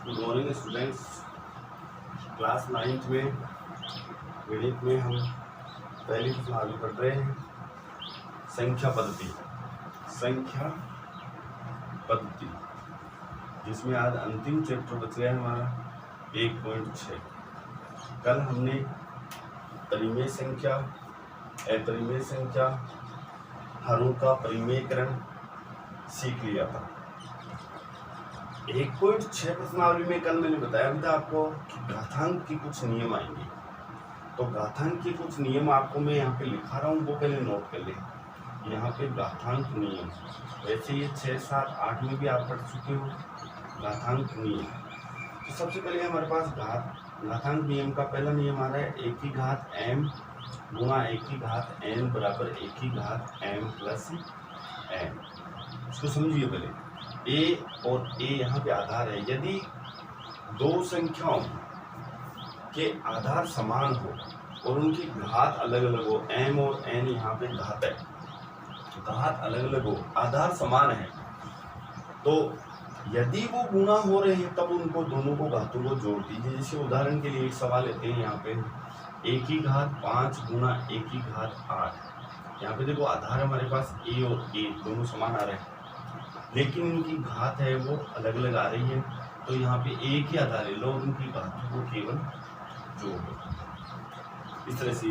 Good morning students. Class 9th में गणित में हम पहली प्रश्नावली पढ़ रहे हैं संख्या पद्धति, जिसमें आज अंतिम चैप्टर बच गया हमारा 1.6। कल हमने परिमेय संख्या, अपरिमेय संख्या, हरों का परिमेयकरण सीख लिया था। 1.6 प्रश्नावली में कल मैंने बताया था आपको कि घातांक की कुछ नियम आएंगे। तो घातांक के कुछ नियम आपको मैं यहाँ पे लिखा रहा हूँ, वो पहले नोट कर ले। यहाँ पे घातांक नियम, वैसे ये 6, 7, 8 में भी आप पढ़ चुके हो घातांक नियम। तो सबसे पहले हमारे पास घातांक नियम का पहला नियम आ रहा है एक की घात m गुणा एक की घात n बराबर एक की घात m प्लस n। इसको समझिए पहले। a और a यहाँ पे आधार है। यदि दो संख्याओं के आधार समान हो और उनकी घात अलग अलग हो, m और n यहाँ पे घात है, घात अलग अलग हो, आधार समान है, तो यदि वो गुणा हो रहे हैं तब उनको दोनों को घातों को जोड़ दीजिए। जैसे उदाहरण के लिए एक सवाल लेते हैं यहाँ पे एक की घात 5 गुणा एक की घात 8। यहाँ पे देखो आधार हमारे पास a और a दोनों समान आ रहे हैं, लेकिन इनकी घात है वो अलग अलग आ रही है। तो यहाँ पे एक ही आधार ले लो और उनकी घातों को केवल जोड़ दो। इस तरह से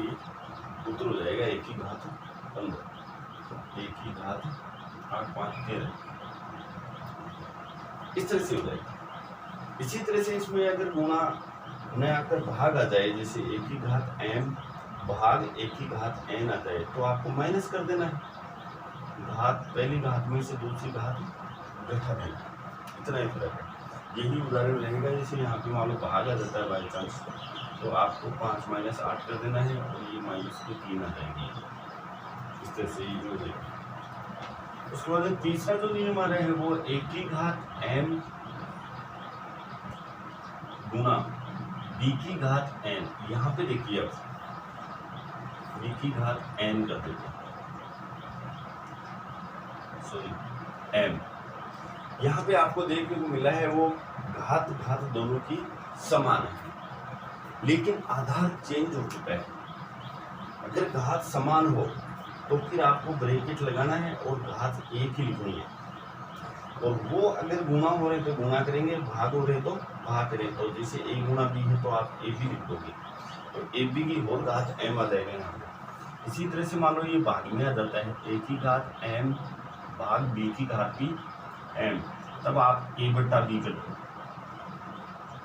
उत्तर हो जाएगा एक की घात 15, एक की घात 8, 5, 13। इस तरह से हो जाएगा। इसी तरह से इसमें अगर गुणा न आकर भाग आ जाए, जैसे एक की घात m भाग एक की घात n आ जाए, तो आपको माइनस कर देना है। घात पहली घात में से दूसरी घात घटा देना, इतना ही फर्क है। यही उदाहरण रहेगा। जैसे यहाँ पे मान लो भाग आ जाता है बाई चांस, तो आपको 5 माइनस 8 कर देना है और ये माइनस को 3 आ जाएगी। इस तरह से ये हो जाएगी। उसके बाद तीसरा जो नियम आ रहा है वो एक की घात m गुणा b की घात n। यहाँ पे देखिए अब b की घात n कर देते, सॉरी m। यहाँ पे आपको देखने को मिला है वो घात दोनों की समान है, लेकिन आधार चेंज हो चुका है। अगर घात समान हो तो फिर आपको ब्रैकेट लगाना है और घात एक ही लिखनी है। और वो अगर गुणा हो रहे तो गुणा करेंगे, भाग हो रहे तो भाग करें। तो जैसे a गुणा b है तो आप a b लिख दोगे, तो a b की होल घात m आ जाएगा यहाँ पे। इसी तरह से मान लो ये भाग में आ जाता है a की घात m भाग b की घात भी m, तब आप a बटा b कर दो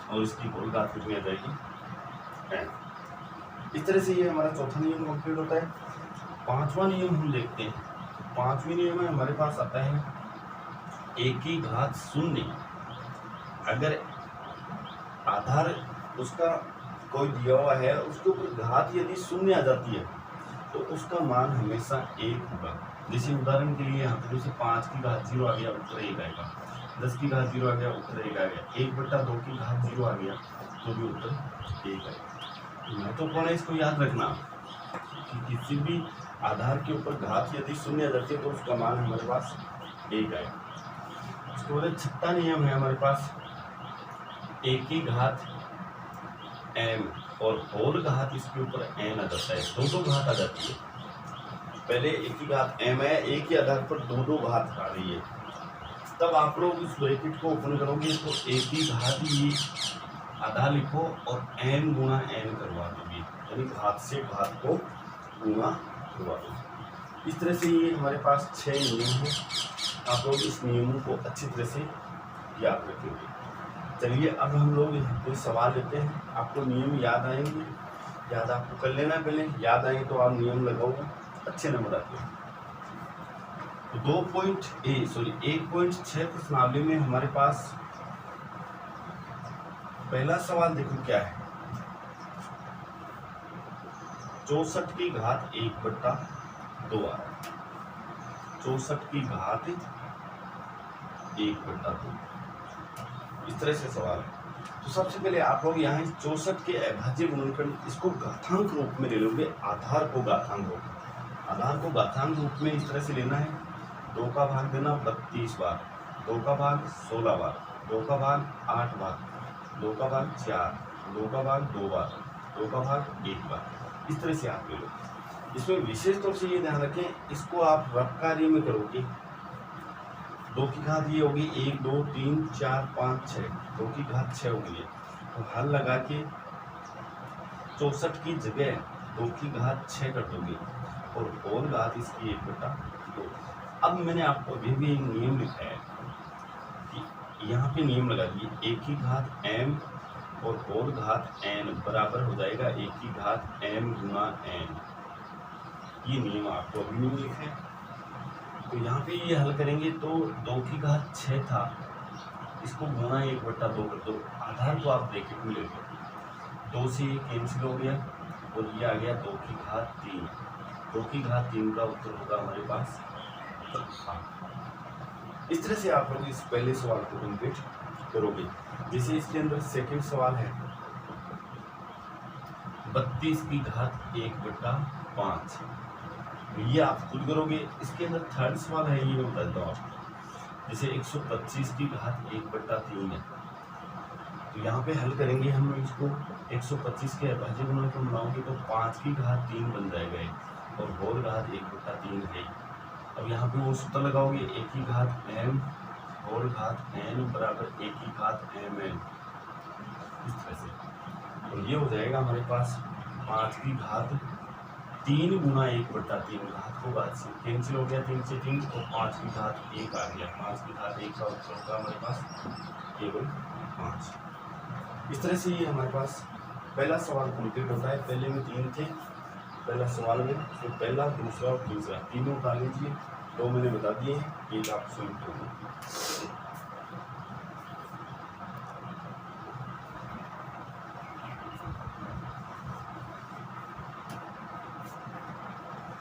और इसकी होल घात कितनी आ जाएगी m। इस तरह से ये हमारा चौथा नियम कंप्लीट होता है। पांचवा नियम हम देखते हैं। पांचवी नियम में हमारे पास आता है एक की घात 0। अगर आधार उसका कोई दिया हुआ है, उसके ऊपर घात यदि 0 आ जाती है तो उसका मान हमेशा 1 होगा। जैसे उदाहरण के लिए यहाँ पे जैसे 5 की घात 0 आ गया, उत्तर 1 आएगा। 10 की घात 0 आ गया, उत्तर 1 आ गया। 1/2 की घात 0 आ गया तो भी उत्तर 1 आएगा। महत्वपूर्ण है इसको याद रखना कि किसी भी आधार के ऊपर घात यदि 0 आ जाती है तो उसका मान हमारे पास 1 आएगा। उसके बाद छठा नियम है हमारे पास एक की घात m और होल घात इसके ऊपर n आ जाता है, दो घात आ जाती है। पहले एक की घात m है, एक ही आधार पर दो घात आ रही है, तब आप लोग इस ब्रैकेट को ओपन करोगे तो एक ही घात ही आधार लिखो और n गुणा n करवा दोगे, यानी घात से घात को गुणा करवा दोगे। इस तरह से ये हमारे पास 6 नियम हैं। आप लोग इस नियमों को अच्छी तरह से याद रखेंगे। चलिए अब हम लोग कोई सवाल लेते हैं। आपको नियम याद आएंगे, याद आपको कर लेना। पहले याद आएंगे तो आप नियम लगाओगे, अच्छे नंबर आते हैं। तो 1.6 प्रश्नावली में हमारे पास पहला सवाल देखो क्या है। 64 की घात 1/2 आ रहा है। 64 की घात 1/2 इस तरह से सवाल है। तो सबसे पहले आप लोग यहाँ 64 के अभाज्य गुणनखंड, इसको घातांक रूप में ले लोगे। आधार को घातांक रूप में इस तरह से लेना है। 2 का भाग देना 32 बार, 2 का भाग 16 बार, 2 का भाग 8 बार, 2 का भाग 4, 2 का भाग 2 बार, 2 का भाग 1 बार, इस तरह से आप ले लो। इसमें विशेष तौर से ये ध्यान रखें, इसको आप रफ कार्य में करोगे 2 की घात ये होगी 1 2 3 4 5 6, 2 की घात 6 होगी। तो हल लगा के 64 की जगह 2 की घात 6 कर दोगे और होल घात इसकी 1/2। अब मैंने आपको अभी भी एक नियम लिखा है कि यहाँ पे नियम लगा दिए 1 की घात m और होल घात n बराबर हो जाएगा 1 की घात m गुना n। ये नियम आपको अभी नहीं लिखा है। तो यहाँ पे ये हल करेंगे तो 2 की घात 6 था, इसको गुना 1/2 कर दो। आधार को आप ब्रैकेट में ले लो, 2 से ये कैंसिल हो गया और ये आ गया 2 की घात 3। 2 की घात 3 का उत्तर होगा हमारे पास 17। इस तरह से आप लोग इस पहले सवाल को कंप्लीट करोगे। जैसे इसके अंदर सेकंड सवाल है 32 की घात 1/5, ये आप खुद करोगे। इसके अंदर थर्ड सवाल है, ये मैं बता देता हूँ आपको। जैसे 125 की घात 1/3 है, तो यहाँ पे हल करेंगे हम इसको 125 के अभाज्य गुणन को बनाओगे तो 5 की घात 3 बन जाएगा ये, और होल घात 1/3 है। अब यहाँ पे वो सूत्र लगाओगे 1 की घात m होल घात n बराबर 1 की घात mn, इस तरह से। तो ये हो जाएगा हमारे पास 5 की घात 3 गुना 1/3, घात को घात से कैंसिल हो गया, 3 से 3 तो 5 की घात 1 आ गया। 5 की घात 1 का उत्तर होगा हमारे पास केवल 5। इस तरह से ये हमारे पास पहला सवाल कंप्लीट होता है। पहले में 3 थे, पहला सवाल में तो पहला, दूसरा और तीसरा तीनों उतार लीजिए। 2 मैंने बता दिए हैं, एक आप स्वयं करोगे।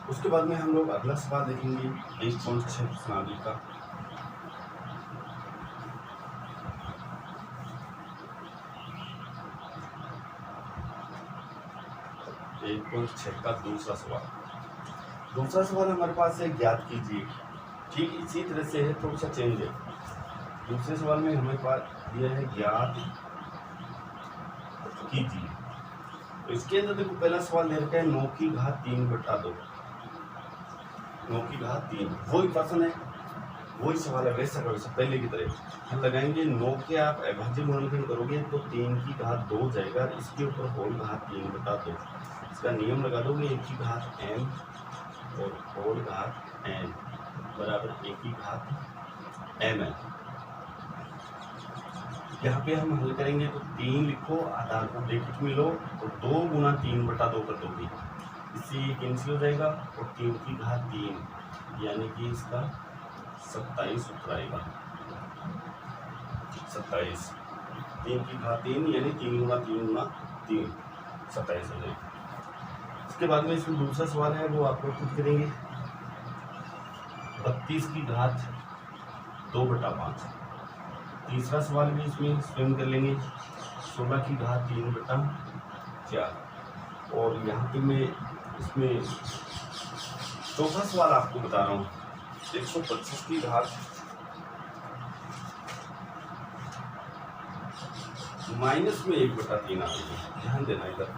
उसके बाद में हम लोग अगला सवाल देखेंगे 1.6 प्रश्नावली का। का दूसरा सवाल। दूसरा सवाल हमारे पास है ज्ञात कीजिए। ठीक इसी तरह से है, थोड़ा सा चेंज है। दूसरे सवाल में हमारे पास दिया है ज्ञात कीजिए। तो इसके अंदर देखो पहला सवाल दे रखा है 9 की घात 3/2, 9 की घात 3, वही प्रश्न है, वही सवाल है, वैसा का वैसा पहले की तरह हम लगाएंगे। 9 के आप अभाज्य गुणनखंड करोगे तो 3 की घात 2 जाएगा, इसके ऊपर होल घात 3/2। इसका नियम लगा दोगे 1 की घात m और होल घात n बराबर 1 की घात mn। यहाँ पे हम हल करेंगे तो 3 लिखो, आधार को ब्रैकेट में लो तो 2 गुना 3/2 कर दोगे, इससे ये कैंसिल हो जाएगा और 3 की घात 3 यानी कि इसका 27 उत्तर आएगा। 27, 3 की घात 3 यानी 3 गुना 3 गुना 3, 27 हो जाएगा। इसके बाद में इसमें दूसरा सवाल है, वो आप लोग खुद करेंगे। 32 की घात 2/5। तीसरा सवाल भी इसमें स्वयं कर लेंगे। 16 की घात 3/4। और यहाँ पे मैं इसमें चौथा सवाल आपको बता रहा हूँ 125 की घात माइनस में 1/3 आ रही है, ध्यान देना इधर।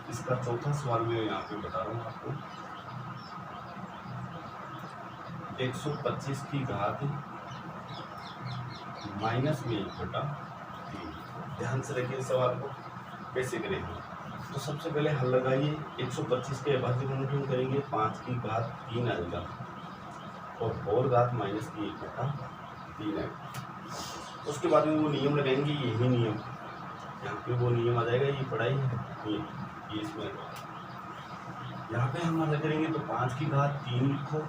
इसका चौथा सवाल मैं यहाँ पे बता रहा हूँ आपको। 125 की घात माइनस में 1/3। ध्यान से रखिए सवाल को कैसे करेंगे। तो सबसे पहले हल लगाइए, 125 के अभाज्य गुणनखंड करेंगे, 5 की घात 3 आएगा और होल घात माइनस की 1/3 आएगा। उसके बाद में वो नियम लगाएंगे, यही नियम यहाँ पे वो नियम आ जाएगा, ये पढ़ाई है ये इसमें। यहाँ पे हम हल करेंगे तो 5 की घात 3 लिखो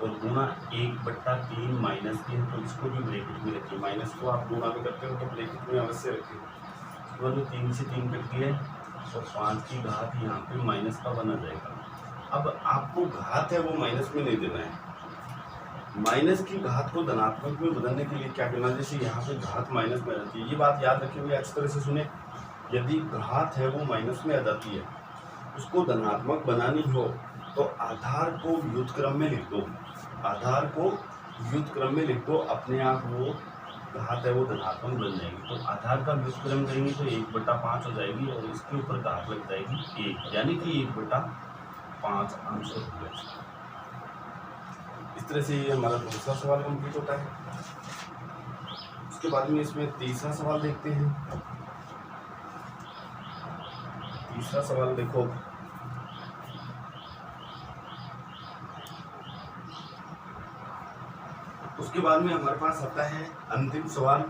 और गुना 1/3 माइनस की है तो इसको भी ब्रैकेट में रखिए। माइनस को आप गुना में करते हो तो ब्रैकेट में अवश्य रखिए। उसके बाद में 3 से 3 कट गया और 5 की घात यहाँ पे माइनस का बना जाएगा। अब आपको घात है वो माइनस में नहीं देना है, माइनस की घात को धनात्मक में बदलने के लिए क्या करना है, जैसे यहाँ पे घात माइनस में आ जाती है, ये बात याद रखे हुए अच्छी तरह से सुने। यदि घात है वो माइनस में आ जाती है, उसको धनात्मक बनानी हो तो आधार को व्युत्क्रम में लिख दो। आधार को व्युत्क्रम में लिख दो, अपने आप वो घात है वो धनात्मक बन जाएगी, तो आधार का व्युत्क्रम करेंगे तो 1/5 हो जाएगी और इसके ऊपर घात लग जाएगी 1, यानी कि 1/5 आंसर हो गया। इस तरह से ये हमारा दूसरा सवाल कंप्लीट होता है। उसके बाद में इसमें तीसरा सवाल देखते हैं। तीसरा सवाल देखो, उसके बाद में हमारे पास आता है अंतिम सवाल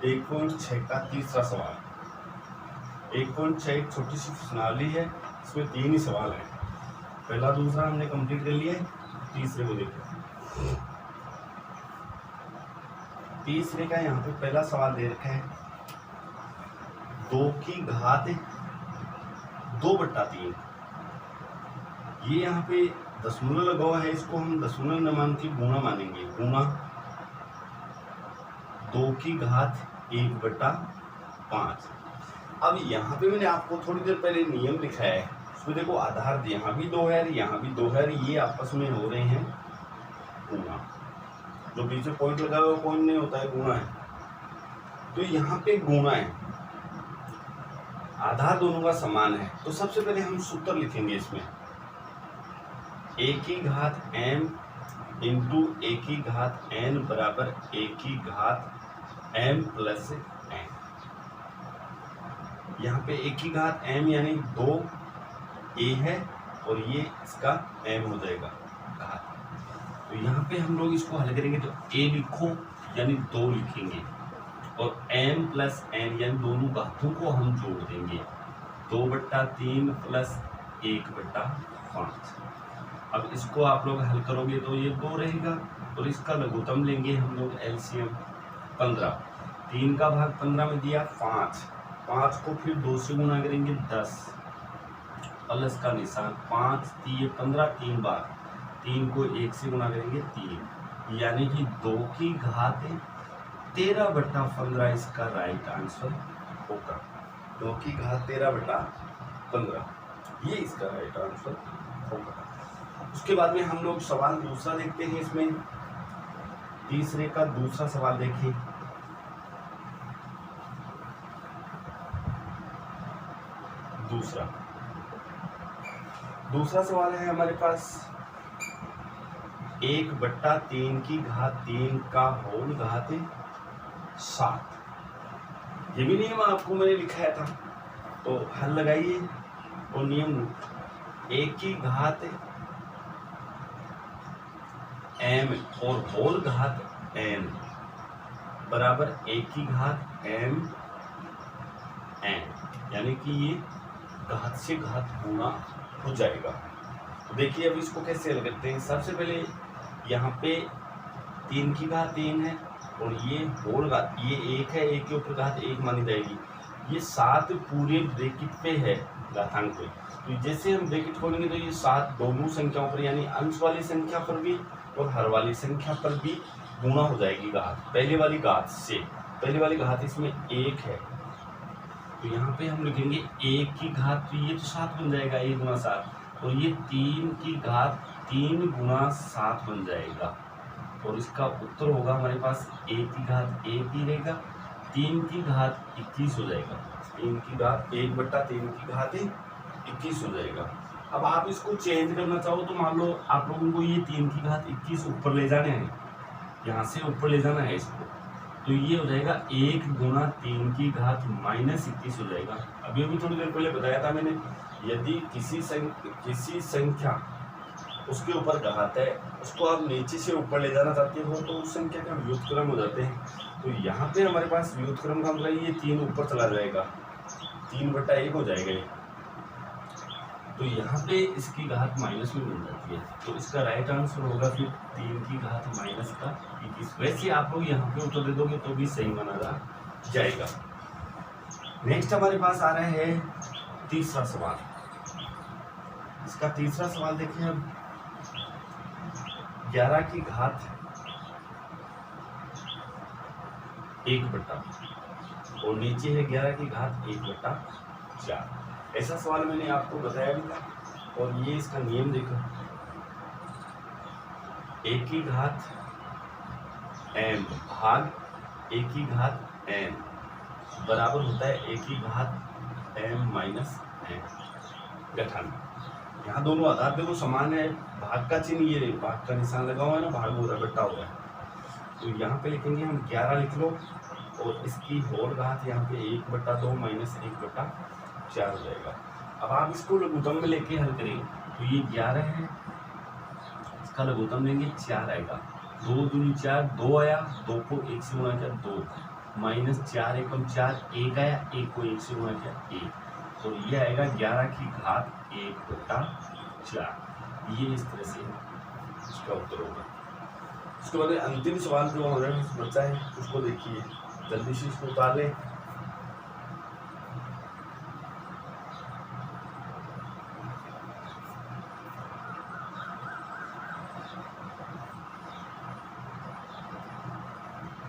1.6 का तीसरा सवाल। 1.6 एक छोटी सी प्रश्नावली है, इसमें 3 ही सवाल है। पहला दूसरा हमने कंप्लीट कर लिया है, तीसरे को देखो। तीसरे का यहाँ पे पहला सवाल दे रखा है 2 की घात 2/3। ये यहाँ पे दशमलव लगा हुआ है, इसको हम दशमलव न मान के गुणा मानेंगे। गुणा 2 की घात 1/5। अब यहाँ पे मैंने आपको थोड़ी देर पहले नियम लिखा है, उसमें देखो आधार यहाँ भी 2 है, यहाँ भी 2 है, ये आपस में हो रहे हैं गुणा। जो बीच में पॉइंट लगा हुआ पॉइंट नहीं होता है, गुणा है। तो यहाँ पे गुणा है, आधार दोनों का समान है। तो सबसे पहले हम सूत्र लिखेंगे इसमें, a की घात m इंटू a की घात n बराबर a की घात m प्लस n। यहाँ पे a की घात m यानी 2a है और ये इसका m हो जाएगा घात। तो यहाँ पे हम लोग इसको हल करेंगे तो a लिखो यानी 2 लिखेंगे और m प्लस n यानी दोनों घातों को हम जोड़ देंगे, 2/3 प्लस 1/5। अब इसको आप लोग हल करोगे तो ये 2 रहेगा और इसका लघुत्तम लेंगे हम लोग एलसीएम 15। 3 का भाग 15 में दिया 5, 5 को फिर 2 से गुणा करेंगे 10 प्लस का निशान 5 3 15 3 बार, 3 को 1 से गुणा करेंगे 3, यानी कि 2 की घात 13/15 इसका राइट आंसर होगा। 2 की घात 13/15 ये इसका राइट आंसर होगा। उसके बाद में हम लोग सवाल दूसरा देखते हैं। इसमें तीसरे का दूसरा सवाल देखिए। दूसरा सवाल है हमारे पास 1/3 की घात 3 का होल घात 7। ये भी नियम आपको मैंने लिखाया था, तो हल लगाइए और नियम 1 की घात m और होल घात n बराबर 1 की घात m n, यानी कि ये घात से घात गुणा हो जाएगा। तो देखिए अब इसको कैसे हल करते हैं। सबसे पहले यहाँ पे 3 की घात 3 है और ये होल घात ये 1 है, 1 के ऊपर घात 1 मानी जाएगी। ये 7 पूरे ब्रैकेट पे है घातांक पे, तो जैसे हम ब्रैकेट खोलेंगे तो ये 7 दोनों संख्याओं पर यानी अंश वाली संख्या पर भी और हर वाली संख्या पर भी गुणा हो जाएगी घात। पहले वाली घात से, पहले वाली घात इसमें 1 है, तो यहाँ पे हम लिखेंगे 1 की घात, तो ये तो 7 बन जाएगा 1 गुणा 7, और ये 3 की घात 3 गुणा 7 बन जाएगा और इसका उत्तर होगा हमारे पास 1 की घात 1 ही रहेगा, 3 की घात 21 हो जाएगा। 3 की घात 1/3 की घात 21 हो जाएगा। अब आप इसको चेंज करना चाहो तो मान लो आप लोगों को ये 3 की घात 21 ऊपर ले जाने हैं, यहाँ से ऊपर ले जाना है इसको, तो ये हो जाएगा 1 गुणा 3 की घात -21 हो जाएगा। अभी अभी थोड़ी देर पहले बताया था मैंने, यदि किसी संख्या उसके ऊपर घात है, उसको आप नीचे से ऊपर ले जाना चाहते हो तो उस संख्या का व्युत्क्रम हो जाते हैं। तो यहाँ पे हमारे पास व्युत्क्रम का मतलब ये 3 ऊपर चला जाएगा, 3/1 हो जाएगा ये। तो यहाँ पे इसकी घात माइनस में मिल जाती है, तो इसका राइट आंसर होगा फिर 3 की घात -21। वैसे आप लोग यहाँ पे उत्तर दे दोगे तो भी सही माना जाएगा। नेक्स्ट हमारे पास आ रहा है तीसरा सवाल। इसका तीसरा सवाल देखिए। अब 11 की घात 1/, और नीचे है 11 की घात 1/4। ऐसा सवाल मैंने आपको बताया भी था और ये इसका नियम देखो, 1 की घात m भाग ए की घात एन बराबर होता है ए की घात एम माइनस एन गठन। यहाँ दोनों आधार देखो समान है, भाग का चिन्ह ये भाग का निशान लगा हुआ है ना, भाग हो रहा है बट्टा हुआ है, तो यहाँ पे लिखेंगे हम 11 लिख लो और इसकी होल घात यहाँ पे 1/2 माइनस 1/4 हो जाएगा। अब आप इसको लघुत्तम में लेके हल करें तो ये 11 है, इसका लघुत्तम लेंगे 4 आएगा, 2 दूनी 4 2 आया, 2 को 1 से गुणा किया 2 माइनस 4 एकम 4 1 आया, 1 को 1 से गुणा किया 1, और ये आएगा 11 की घात 1/4। ये इस तरह से इसका उत्तर होगा। उसके बाद अंतिम सवाल जो हमारे बचा है उसको देखिए, जल्दी से इसको उतार लें।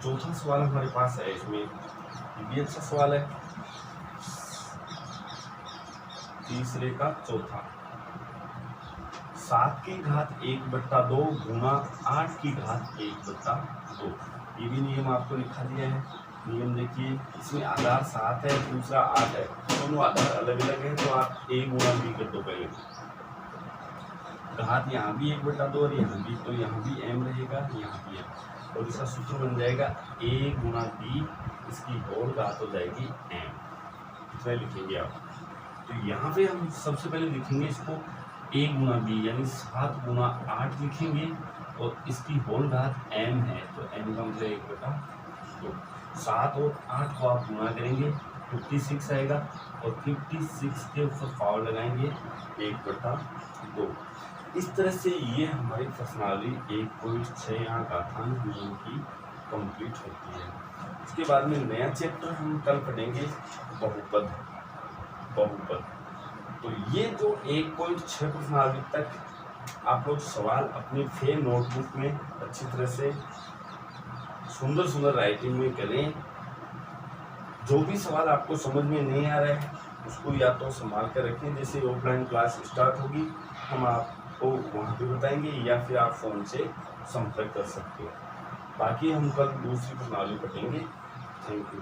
चौथा सवाल हमारे पास है, इसमें ये भी अच्छा सवाल है, तीसरे का चौथा। 7 की घात 1/2 गुणा 8 की घात 1/2, ये भी नियम आपको लिखा दिया है। नियम देखिए, इसमें आधार 7 है, दूसरा 8 है, दोनों आधार अलग अलग है, तो आप a गुणा b कर दो पहले। घात यहाँ भी 1/2 और यहाँ भी, तो यहाँ भी m रहेगा, यहाँ भी m, और इसका सूत्र बन जाएगा a गुणा b, इसकी होल घात हो जाएगी m। इतना लिखेंगे आप। तो यहाँ पे हम सबसे पहले लिखेंगे इसको a गुणा b, यानी 7 गुणा 8 लिखेंगे, और इसकी होल घात m है, तो m का मतलब 1/2। 7 और 8 को आप गुणा करेंगे 56 आएगा, और 56 के ऊपर पावर लगाएंगे 1/2। इस तरह से ये हमारी प्रश्नावली 1.6 यहाँ गाथांक नियम की कंप्लीट होती है। इसके बाद में नया चैप्टर हम कल पढ़ेंगे बहुपद। तो ये जो 1.6 प्रश्नावली तक आप लोग सवाल अपने फेर नोटबुक में अच्छी तरह से सुंदर सुंदर राइटिंग में करें। जो भी सवाल आपको समझ में नहीं आ रहा है उसको या तो संभाल कर रखें, जैसे ऑफलाइन क्लास स्टार्ट होगी हम आपको वहाँ पे बताएंगे, या फिर आप फ़ोन से संपर्क कर सकते हो। बाकी हम कल दूसरी प्रणाली पढ़ेंगे। Thank you.